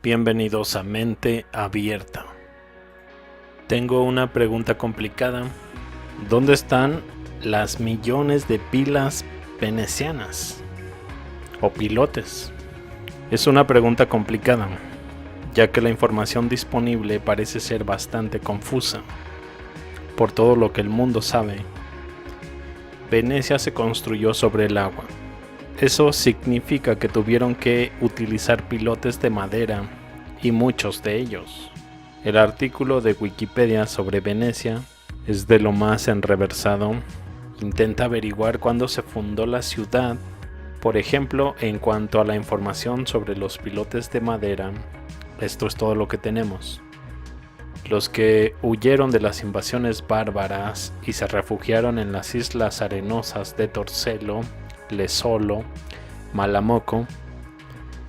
Bienvenidos a Mente Abierta. Tengo una pregunta complicada. ¿Dónde están las millones de pilas venecianas? ¿O pilotes? Es una pregunta complicada, ya que la información disponible parece ser bastante confusa. Por todo lo que el mundo sabe, Venecia se construyó sobre el agua. Eso significa que tuvieron que utilizar pilotes de madera, y muchos de ellos. El artículo de Wikipedia sobre Venecia es de lo más enreversado. Intenta averiguar cuándo se fundó la ciudad. Por ejemplo, en cuanto a la información sobre los pilotes de madera, esto es todo lo que tenemos. Los que huyeron de las invasiones bárbaras y se refugiaron en las islas arenosas de Torcello, Lesolo, Malamocco.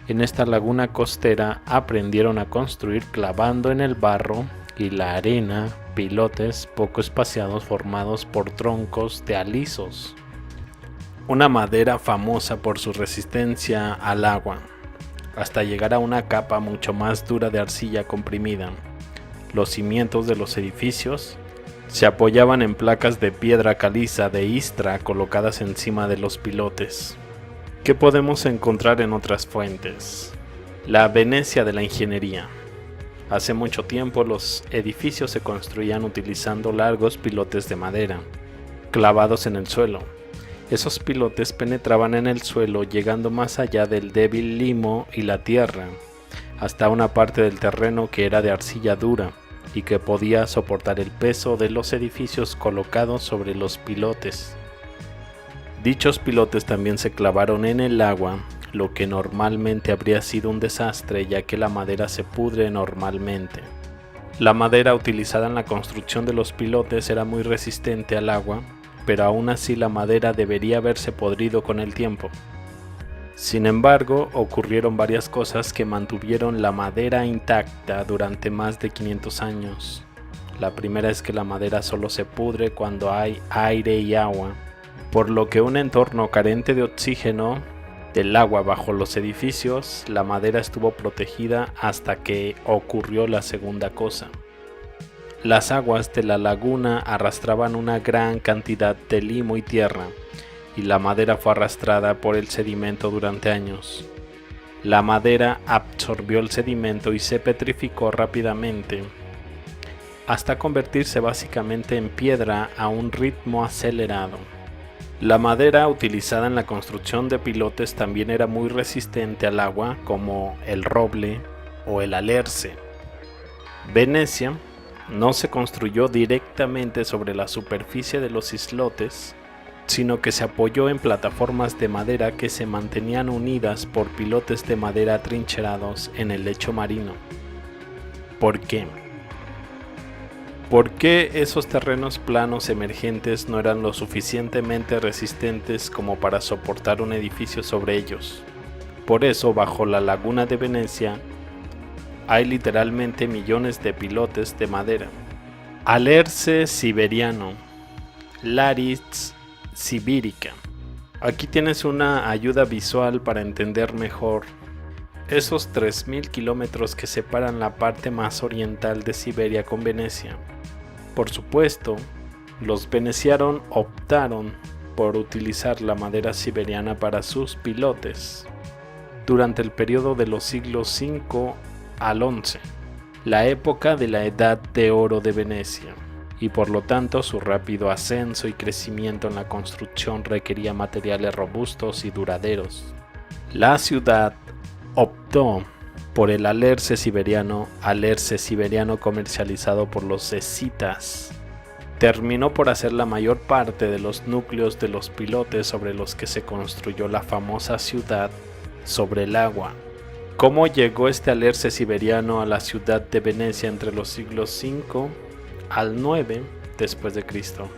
En esta laguna costera aprendieron a construir clavando en el barro y la arena pilotes poco espaciados formados por troncos de alisos, una madera famosa por su resistencia al agua, hasta llegar a una capa mucho más dura de arcilla comprimida. Los cimientos de los edificios se apoyaban en placas de piedra caliza de Istra colocadas encima de los pilotes. ¿Qué podemos encontrar en otras fuentes? La Venecia de la ingeniería. Hace mucho tiempo los edificios se construían utilizando largos pilotes de madera, clavados en el suelo. Esos pilotes penetraban en el suelo llegando más allá del débil limo y la tierra, hasta una parte del terreno que era de arcilla dura y que podía soportar el peso de los edificios colocados sobre los pilotes. Dichos pilotes también se clavaron en el agua, lo que normalmente habría sido un desastre ya que la madera se pudre normalmente. La madera utilizada en la construcción de los pilotes era muy resistente al agua, pero aún así la madera debería haberse podrido con el tiempo. Sin embargo, ocurrieron varias cosas que mantuvieron la madera intacta durante más de 500 años. La primera es que la madera solo se pudre cuando hay aire y agua, por lo que un entorno carente de oxígeno del agua bajo los edificios, la madera estuvo protegida hasta que ocurrió la segunda cosa. Las aguas de la laguna arrastraban una gran cantidad de limo y tierra, y la madera fue arrastrada por el sedimento durante años. La madera absorbió el sedimento y se petrificó rápidamente, hasta convertirse básicamente en piedra a un ritmo acelerado. La madera utilizada en la construcción de pilotes también era muy resistente al agua, como el roble o el alerce. Venecia no se construyó directamente sobre la superficie de los islotes, sino que se apoyó en plataformas de madera que se mantenían unidas por pilotes de madera atrincherados en el lecho marino. ¿Por qué? ¿Por qué esos terrenos planos emergentes no eran lo suficientemente resistentes como para soportar un edificio sobre ellos? Por eso, bajo la laguna de Venecia, hay literalmente millones de pilotes de madera. Alerce siberiano, Laris sibírica. Aquí tienes una ayuda visual para entender mejor esos 3.000 kilómetros que separan la parte más oriental de Siberia con Venecia. Por supuesto, los venecianos optaron por utilizar la madera siberiana para sus pilotes durante el periodo de los siglos V al XI, la época de la Edad de Oro de Venecia, y por lo tanto su rápido ascenso y crecimiento en la construcción requería materiales robustos y duraderos. La ciudad optó por el alerce siberiano comercializado por los escitas. Terminó por hacer la mayor parte de los núcleos de los pilotes sobre los que se construyó la famosa ciudad sobre el agua. ¿Cómo llegó este alerce siberiano a la ciudad de Venecia entre los siglos V al IX después de Cristo?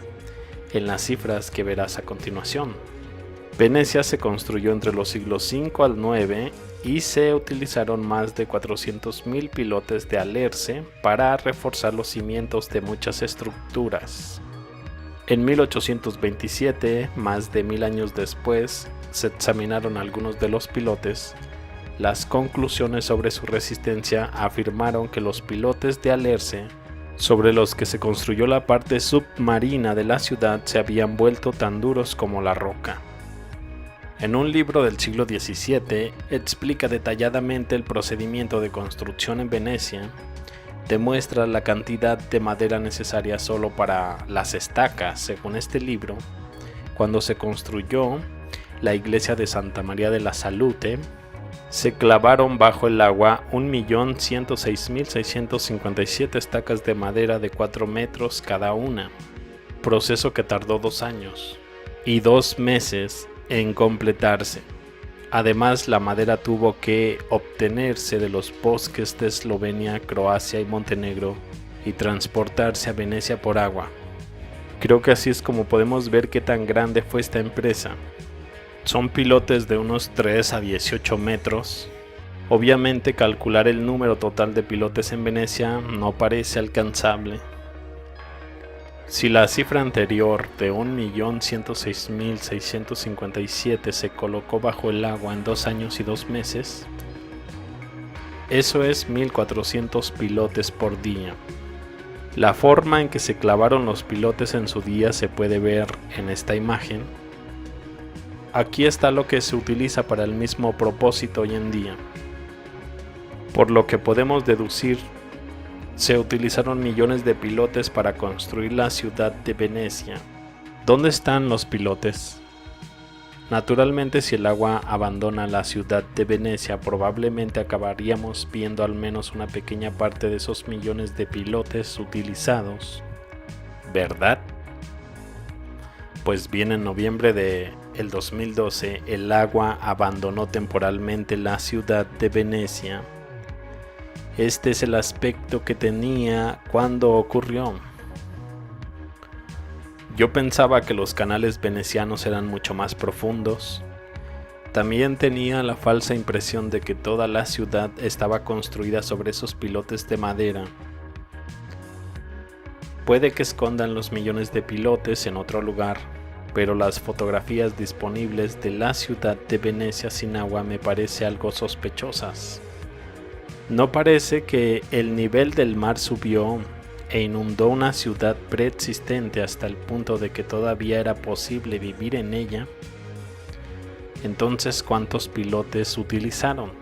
En las cifras que verás a continuación. Venecia se construyó entre los siglos V al IX y se utilizaron más de 400.000 pilotes de alerce para reforzar los cimientos de muchas estructuras. En 1827, más de 1000 años después, se examinaron algunos de los pilotes Las conclusiones sobre su resistencia afirmaron que los pilotes de alerce, sobre los que se construyó la parte submarina de la ciudad, se habían vuelto tan duros como la roca. En un libro del siglo XVII explica detalladamente el procedimiento de construcción en Venecia, demuestra la cantidad de madera necesaria solo para las estacas. Según este libro, cuando se construyó la iglesia de Santa María de la Salute, se clavaron bajo el agua 1.106.657 estacas de madera de 4 metros cada una, proceso que tardó 2 años y 2 meses en completarse. Además, la madera tuvo que obtenerse de los bosques de Eslovenia, Croacia y Montenegro y transportarse a Venecia por agua. Creo que así es como podemos ver qué tan grande fue esta empresa. Son pilotes de unos 3 a 18 metros. Obviamente calcular el número total de pilotes en Venecia no parece alcanzable. Si la cifra anterior de 1.106.657 se colocó bajo el agua en 2 años y 2 meses, eso es 1.400 pilotes por día. La forma en que se clavaron los pilotes en su día se puede ver en esta imagen. Aquí está lo que se utiliza para el mismo propósito hoy en día. Por lo que podemos deducir, se utilizaron millones de pilotes para construir la ciudad de Venecia. ¿Dónde están los pilotes? Naturalmente, si el agua abandona la ciudad de Venecia, probablemente acabaríamos viendo al menos una pequeña parte de esos millones de pilotes utilizados, ¿verdad? Pues bien, en noviembre del 2012, el agua abandonó temporalmente la ciudad de Venecia. Este es el aspecto que tenía cuando ocurrió. Yo pensaba que los canales venecianos eran mucho más profundos. También tenía la falsa impresión de que toda la ciudad estaba construida sobre esos pilotes de madera. Puede que escondan los millones de pilotes en otro lugar, pero las fotografías disponibles de la ciudad de Venecia sin agua me parece algo sospechosas. No parece que el nivel del mar subió e inundó una ciudad preexistente hasta el punto de que todavía era posible vivir en ella. Entonces, ¿cuántos pilotes utilizaron?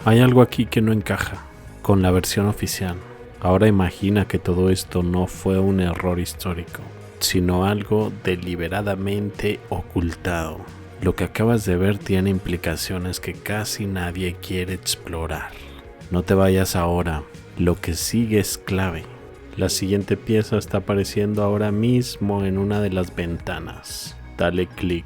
Hay algo aquí que no encaja con la versión oficial. Ahora imagina que todo esto no fue un error histórico, sino algo deliberadamente ocultado. Lo que acabas de ver tiene implicaciones que casi nadie quiere explorar. No te vayas ahora, lo que sigue es clave. La siguiente pieza está apareciendo ahora mismo en una de las ventanas. Dale clic.